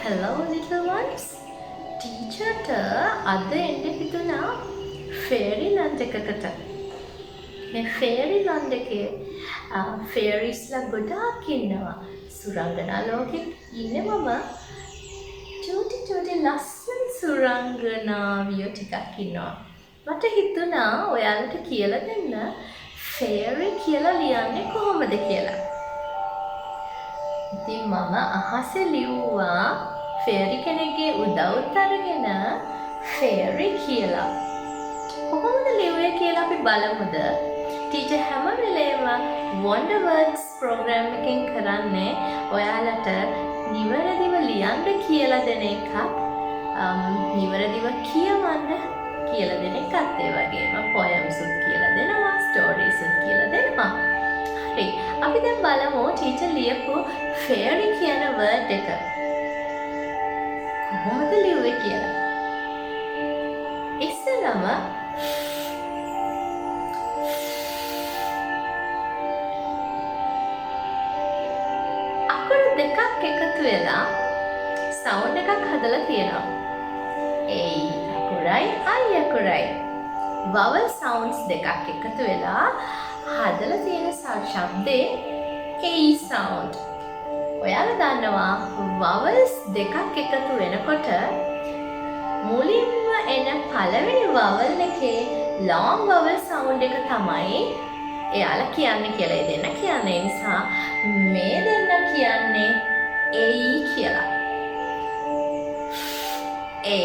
Hello little ones. ටීචර්ට අද එන්න හිතුණා ෆේරි ලන්ඩ් එකකට. මේ ෆේරි ලන්ඩ් එකේ ෆේරිස්ලා ගොඩාක් ඉන්නවා. සුරංගනා ලෝකෙත් ඉන්නේ මම. චූටි ලස්සන සුරංගනාවියෝ ටිකක් ඉන්නවා. මට හිතුණා ඔයාලට කියලා දෙන්න ෆේරි කියලා ලියන්නේ කොහොමද කියලා. ඉතින් මම අහසේ ලිව්වා ෆේරි කෙනෙක්ගේ උදව්ත් අරගෙන ෆේරි කියලා. කොහොමද ලිව්වේ කියලා අපි බලමුද? ටීචර් හැම වෙලේම Wonder Words ප්‍රෝග්‍රෑම් එකෙන් කරන්නේ ඔයාලට නිවැරදිව ලියන්න කියලා දෙන එකක්, නිවැරදිව කියවන්න කියලා දෙන එකත්, ඒ වගේම poems උත් කියලා දෙනවා, stories උත් කියලා දෙනවා. හරි, අපි දැන් බලමු ටීචර් ලියපු ෆේරි කියන වර්ඩ් එක කොහොමද ලිව්වේ කියලා. ඉස්සෙල්ලාම අකුරු දෙකක් එකතු වෙලා සවුන්ඩ් එකක් හදලා තියෙනවා. ඒ අකුරයි I අකුරයි. vowel sounds දෙකක් එකතු වෙලා හදලා තියෙන ශබ්දේ A sound. ඔයාලා දන්නවා vowels දෙකක් එකතු වෙනකොට මුලින්ම එන පළවෙනි vowel එකේ long vowel sound එක තමයි එයාලා කියන්නේ කියලා. ඒ දෙන්න කියන්නේ. ඒ නිසා මේ දෙන්න කියන්නේ A කියලා. A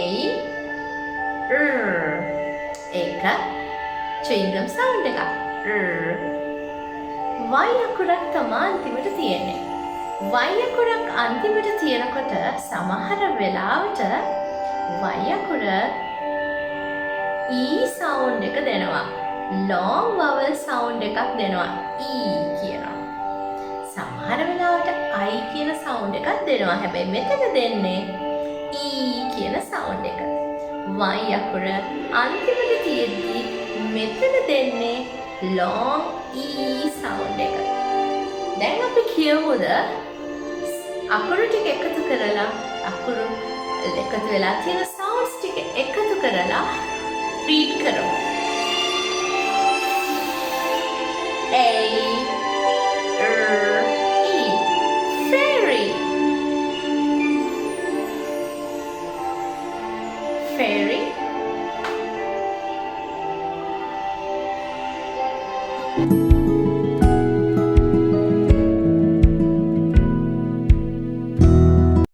එක chewing gum sound එකක්. Y අකුරක් තමයි අන්තිමට තියෙන්නේ. Y අකුරක් අන්තිමට තියෙනකොට සමහර වෙලාවට Y අකුර E sound එක දෙනවා. long vowel sound එකක් දෙනවා. E කියනවා. සමහර වෙලාවට I කියන sound එකක් දෙනවා. හැබැයි මෙතන දෙන්නේ E කියන sound එක. Y අකුර අන්තිමට තියෙද්දි මෙතන දෙන්නේ long E sound එක. දැන් අපි කියමුද අකුරු ටික එකතු කරලා අකුරු එකතු වෙලා තියෙන sounds ටික එකතු කරලා read කරමු. A